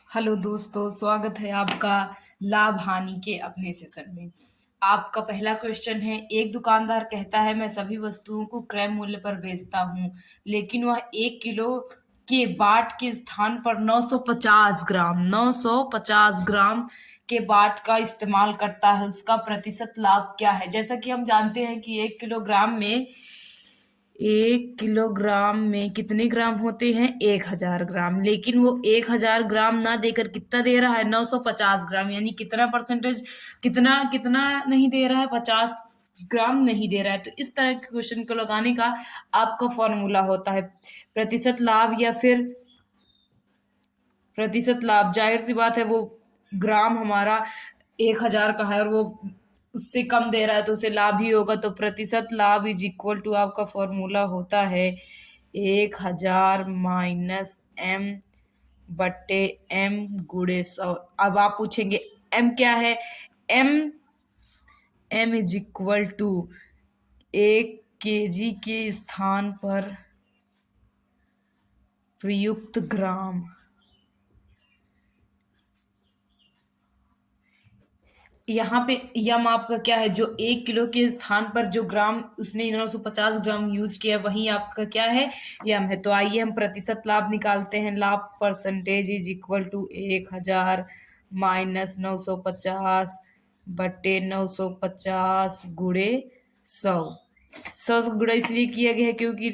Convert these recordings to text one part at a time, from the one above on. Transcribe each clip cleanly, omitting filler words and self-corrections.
Hello दोस्तों, स्वागत है आपका लाभ हानि के अपने सेशन में। आपका पहला क्वेश्चन है, एक दुकानदार कहता है मैं सभी वस्तुओं को क्रय मूल्य पर बेचता हूँ, लेकिन वह 1 किलो के बाट के स्थान पर 950 ग्राम के बाट का इस्तेमाल करता है। उसका प्रतिशत लाभ क्या है? जैसा कि हम जानते हैं कि 1 किलोग्राम में कितने ग्राम होते हैं? 1000 ग्राम। लेकिन वो 1000 ग्राम ना देकर कितना दे रहा है? 950 ग्राम। यानी कितना परसेंटेज, कितना कितना नहीं दे रहा है? 50 ग्राम नहीं दे रहा है। तो इस तरह के क्वेश्चन को लगाने का आपका फॉर्मूला होता है प्रतिशत लाभ या फिर प्रतिशत लाभ। जाहिर सी बात है, वो ग्राम हमारा 1000 का है और वो उससे कम दे रहा है तो उसे लाभ ही होगा। तो प्रतिशत लाभ इज इक्वल टू आपका फॉर्मूला होता है 1000 माइनस एम बट्टे एम गुड़े 100। अब आप पूछेंगे एम क्या है? M is equal to 1 kg के स्थान पर प्रयुक्त ग्राम। यहाँ पे यम आपका क्या है? जो 1 किलो के स्थान पर जो ग्राम उसने 950 ग्राम यूज किया, वही आपका क्या है? यम है। तो आइए हम प्रतिशत लाभ निकालते हैं। लाभ percentage is equal to 1000 minus 950 बट्टे 950 गुड़े 100। 100 से गुड़ा इसलिए किया गया है क्योंकि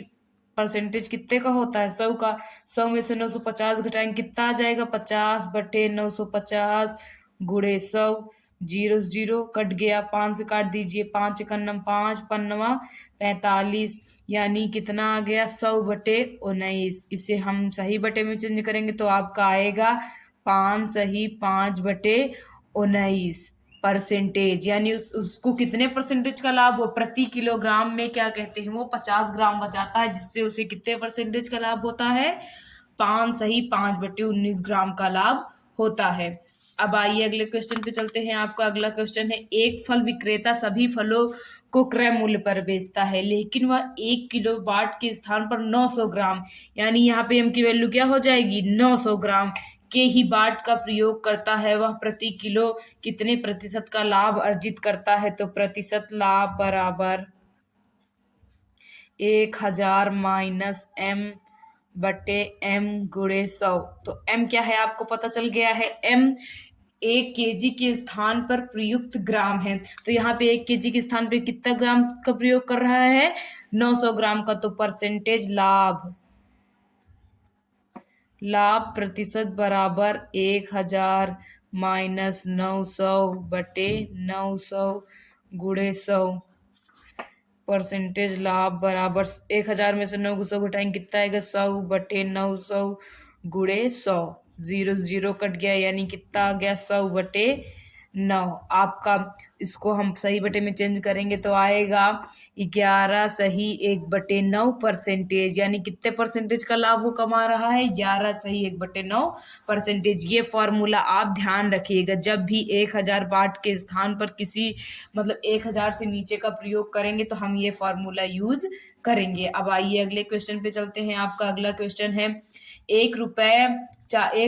परसेंटेज कितने का होता है? 100 का। 100 में से 950 घटाएंगे, कितना आ जाएगा? 50 बटे 950 गुड़े 100। जीरो जीरो कट गया, 5 से काट दीजिए, 5 एकन्नम 5, पन्नवा 45, यानी कितना आ गया? 100/19। इसे हम सही बटे में चेंज करेंगे तो आपका आएगा 5 सही 5/19 परसेंटेज। यानी उसको कितने परसेंटेज का लाभ हो? प्रति किलोग्राम में क्या कहते हैं, वो 50 ग्राम बचाता है, जिससे उसे कितने परसेंटेज का लाभ होता है? 5 सही 5/19 ग्राम का लाभ होता है। अब आइए अगले क्वेश्चन पे चलते हैं। आपका अगला क्वेश्चन है, एक फल विक्रेता सभी फलों को क्रय मूल्य पर बेचता है, लेकिन वह 1 किलो बाट के स्थान पर 900 ग्राम, यानी यहाँ पे एम की वैल्यू क्या हो जाएगी? 900 ग्राम के ही बाट का प्रयोग करता है। वह प्रति किलो कितने प्रतिशत का लाभ अर्जित करता है? तो प्रतिशत लाभ बराबर 1000 माइनस एम बटे एम गुड़े 100। तो एम क्या है आपको पता चल गया है। एम 1 kg के स्थान पर प्रयुक्त ग्राम है। तो यहाँ पे 1 kg के स्थान पे कितना ग्राम का प्रयोग कर रहा है? 900 ग्राम का। तो परसेंटेज लाभ, लाभ प्रतिशत बराबर 1000 माइनस 900 बटे 900 गुड़े 100। परसेंटेज लाभ बराबर 1000 में से 900 घटाएंगे, कितना आएगा? 100/900 गुड़े 100। जीरो जीरो कट गया, यानी कितना आ गया? 100/9। आपका इसको हम सही बटे में चेंज करेंगे तो आएगा 11 सही 1/9 परसेंटेज। यानी कितने परसेंटेज का लाभ वो कमा रहा है? 11 सही 1/9 परसेंटेज। ये फॉर्मूला आप ध्यान रखिएगा, जब भी 1000 बाट के स्थान पर किसी मतलब 1000 से नीचे का प्रयोग करेंगे तो हम ये फॉर्मूला यूज करेंगे। अब आइए अगले क्वेश्चन पे चलते हैं। आपका अगला क्वेश्चन है, 1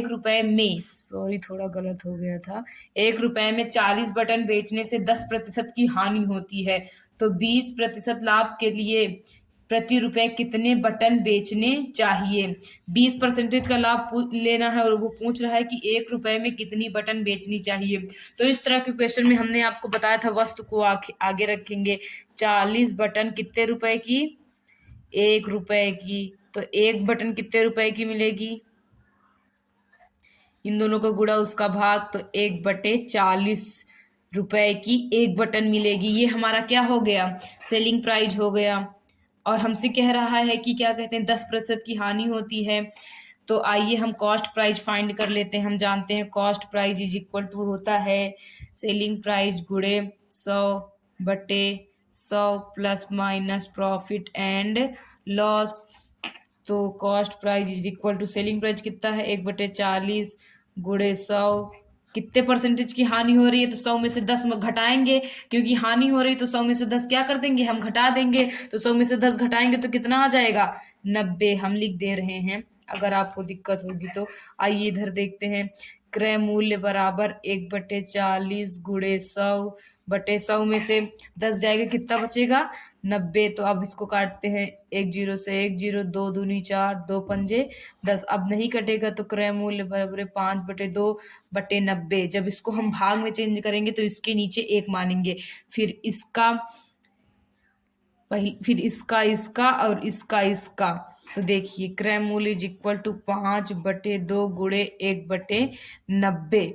रुपए में, सॉरी थोड़ा गलत हो गया था, 1 रुपए में 40 बटन बेचने से 10% की हानि होती है, तो 20% लाभ के लिए प्रति रुपए कितने बटन बेचने चाहिए? 20% का लाभ लेना है और वो पूछ रहा है कि 1 रुपए में कितनी बटन बेचनी चाहिए। तो इस तरह के क्वेश्चन में हमने आपको बताया था वस्तु को आगे रखेंगे। 40 बटन कितने रुपए की? 1 रुपए की। तो एक बटन कितने रुपए की मिलेगी? इन दोनों का गुणा उसका भाग, तो 1/40 रुपए की एक बटन मिलेगी। ये हमारा क्या हो गया? सेलिंग प्राइस हो गया। और हमसे कह रहा है कि क्या कहते हैं, 10% की हानि होती है। तो आइए हम कॉस्ट प्राइस फाइंड कर लेते हैं। हम जानते हैं cost price is equal to होता है सेलिंग प्राइस गुड़े 100/100 plus minus profit and loss. तो cost price is equal to selling price कितना है? 1/40 गुड़े 100। कितने परसेंटेज की हानि हो रही है? तो 100 में से 10 घटाएंगे, क्योंकि हानि हो रही है तो 100 में से 10 क्या कर देंगे? हम घटा देंगे। तो 100 में से 10 घटाएंगे तो कितना आ जाएगा? 90। हम लिख दे रहे हैं अगर आपको दिक्कत होगी तो। आइए इधर देखते हैं, क्रय मूल्य बराबर 1/40 गुणे 100/100 में से 10 जाएगा, कितना बचेगा? 90। तो अब इसको काटते हैं, 1 0 से 1 0, 2 दूनी 4, 2 पंजे 10। अब नहीं कटेगा तो क्रय मूल्य बराबर 5/2/90। जब इसको हम भाग में चेंज करेंगे तो इसके नीचे 1 मानेंगे, फिर इसका इसका और इसका। तो देखिए, क्रय मूल्य इज इक्वल टू 5/2 गुणे 1/90।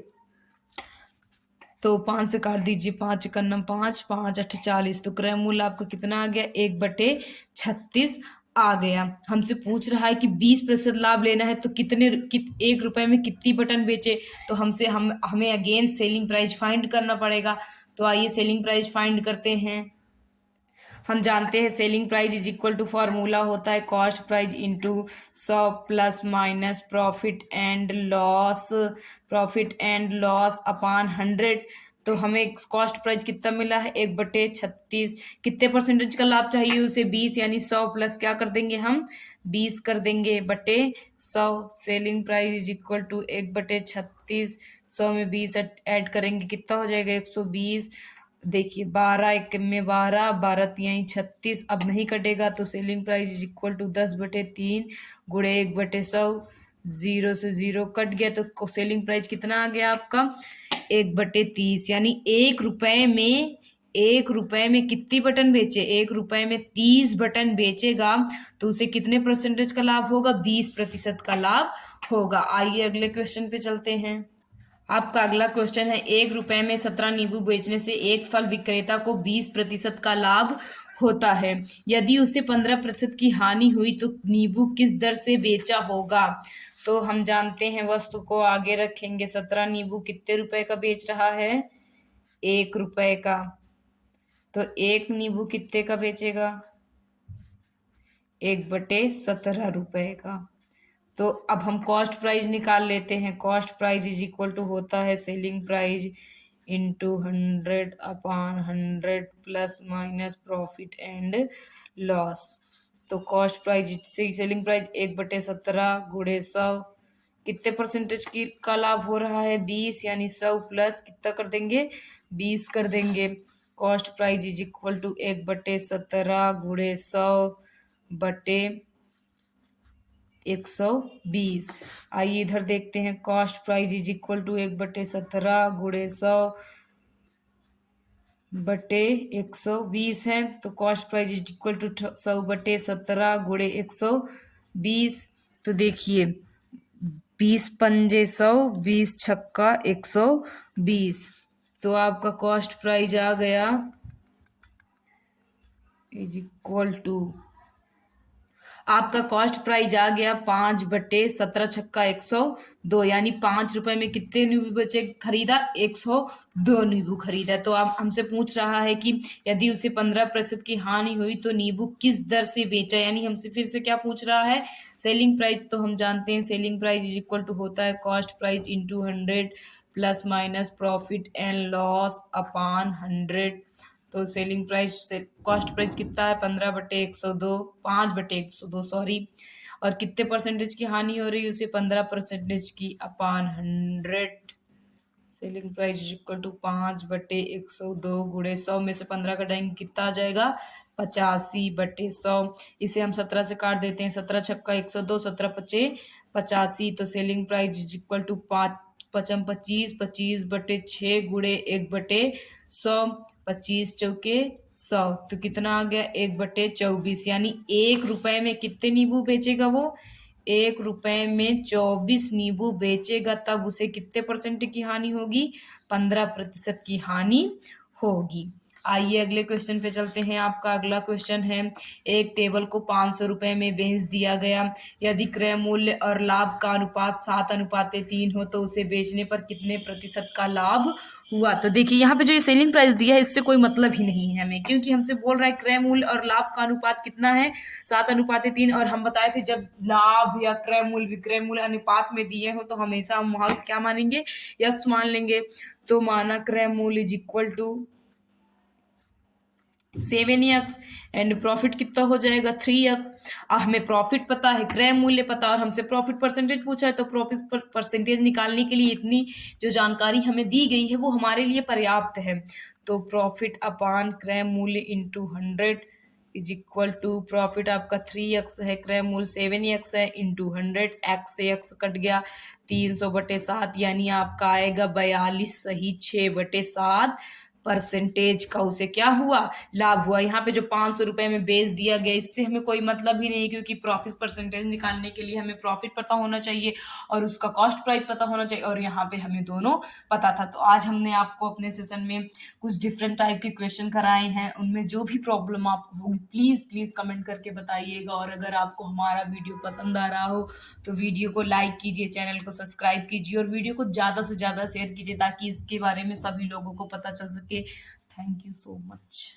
तो 5 से काट दीजिए, 5 कन्नम 5, 5 8 40। तो क्रय मूल्य आपका कितना आ गया? 1/36 आ गया। हमसे पूछ रहा है कि 20% लाभ लेना है तो एक रुपए में कितनी बटन बेचे। तो हमें अगेन सेलिंग प्राइस फाइंड करना पड़ेगा। तो आइए सेलिंग प्राइस फाइंड करते हैं। हम जानते हैं selling price is equal to, formula होता है cost price into 100 plus minus profit and loss upon 100। तो हमें कॉस्ट प्राइस कितना मिला है? 1/36। कितने परसेंटेज का लाभ चाहिए उसे? 20, यानी 100 प्लस क्या कर देंगे हम? 20 कर देंगे बटे 100। Selling price is equal to 1/36, 100 में 20 ऐड करेंगे, कितना हो जाएगा? 120। देखिए 12 1 में 12, 12 तियाई 36। अब नहीं कटेगा तो selling price is equal to 10/3 गुणे 1/100। 0 से 0 कट गया तो सेलिंग प्राइस कितना आ गया आपका? 1/30। यानी 1 रुपए में कितनी बटन बेचे? 1 रुपए में 30 बटन बेचेगा तो उसे कितने परसेंटेज का लाभ होगा? 20% का लाभ होगा। आइए अगले क्वेश्चन पे चलते हैं। आपका अगला क्वेश्चन है, 1 रुपए में 17 नींबू बेचने से एक फल विक्रेता को 20% का लाभ होता है। यदि उसे 15% की हानि हुई तो नींबू किस दर से बेचा होगा? तो हम जानते हैं, वस्तु को आगे रखेंगे। 17 नींबू कितने रुपए का बेच रहा है? 1 रुपए का। तो 1 नींबू कितने का बेचेगा? 1/17 रुपए का। तो अब हम कॉस्ट प्राइस निकाल लेते हैं। Cost price is equal to होता है selling price into 100/100 plus minus profit and loss. तो कॉस्ट प्राइस से सेलिंग प्राइस 1/17 गुणे 100। कितने परसेंटेज की का लाभ हो रहा है? 20, यानी 100 प्लस कितना कर देंगे? 20 कर देंगे। Cost price is equal to 1/17 गुणे 100 बटे 120। आइए इधर देखते हैं, cost price is equal to 1/17 गुणे 100 बटे 120 है। तो cost price is equal to 100/17 गुणे 120। तो देखिए 20 पंजे 100, 20 छक्का 120। तो आपका कॉस्ट प्राइस आ गया इज इक्वल टू, आपका कॉस्ट प्राइस आ गया 5/17 छक्का 102। यानी 5 रुपए में कितने नींबू बचे खरीदा? 102 नींबू खरीदा। तो अब हमसे पूछ रहा है कि यदि उसे 15% की हानि हुई तो नींबू किस दर से बेचा। यानी हमसे फिर से क्या पूछ रहा है? Selling price. तो हम जानते हैं selling price is equal to होता है cost price into 100 plus minus profit and loss upon 100। तो सेलिंग प्राइस से कॉस्ट प्राइस कितना है? 15/102, 5/102 सॉरी। और कितने परसेंटेज की हानि हो रही है उसे? 15% की अपान 100। सेलिंग प्राइस इक्वल टू 5/102 गुणे 100 में से 15 कटाएंगे, कितना आ जाएगा? 85/100। इसे हम 17 से काट देते हैं। 17 छक्का 102, 17 पचे 85। तो सेलिंग प्राइस इक्वल टू 5 पचम 25, 25/6 गुणे 1/100, 25 चौके 100। तो कितना आ गया? 1/24। यानी 1 रुपए में कितने नींबू बेचेगा वो? 1 रुपए में 24 नींबू बेचेगा, तब उसे कितने परसेंट की हानि होगी? 15% की हानि होगी। आइए अगले क्वेश्चन पे चलते हैं। आपका अगला क्वेश्चन है, एक टेबल को 500 रुपए में बेच दिया गया। यदि क्रय मूल्य और लाभ का अनुपात 7:3 हो तो उसे बेचने पर कितने प्रतिशत का लाभ हुआ? तो देखिए यहाँ पे जो ये सेलिंग प्राइस दिया है इससे कोई मतलब ही नहीं है हमें, क्योंकि हमसे बोल रहा है क्रय मूल्य और लाभ का अनुपात कितना है? 7:3। और हम बताए थे जब लाभ या क्रय मूल्य विक्रय मूल्य अनुपात में दिए हो तो हमेशा हम वहां क्या मानेंगे? यक्स मान लेंगे। तो माना क्रय मूल्य is equal to 7x and profit कितना हो जाएगा 3x। हमें प्रॉफिट पता है, क्रय मूल्य पता और हमसे प्रॉफिट परसेंटेज पूछा है, तो प्रॉफिट परसेंटेज निकालने के लिए इतनी जो जानकारी हमें दी गई है वो हमारे लिए पर्याप्त है। तो प्रॉफिट अपान क्रय मूल्य into 100 is equal to profit आपका 3x है, क्रय मूल्य 7x है, इंटू 100, x से x कट गया 300/7, यानी आपका आएगा 42 सही 6/7 परसेंटेज का उसे क्या हुआ, लाभ हुआ। यहाँ पे जो 500 रुपए में बेच दिया गया इससे हमें कोई मतलब ही नहीं, क्योंकि प्रॉफिट परसेंटेज निकालने के लिए हमें प्रॉफिट पता होना चाहिए और उसका कॉस्ट प्राइस पता होना चाहिए, और यहाँ पे हमें दोनों पता था। तो आज हमने आपको अपने सेशन में कुछ डिफरेंट टाइप के क्वेश्चन कराए हैं, उनमें जो भी प्रॉब्लम आपको होगी प्लीज प्लीज कमेंट करके बताइएगा। और अगर आपको हमारा वीडियो पसंद आ रहा हो तो वीडियो को लाइक कीजिए, चैनल को सब्सक्राइब कीजिए और वीडियो को ज़्यादा से ज़्यादा शेयर कीजिए, ताकि इसके बारे में सभी लोगों को पता चल सके। Thank you so much.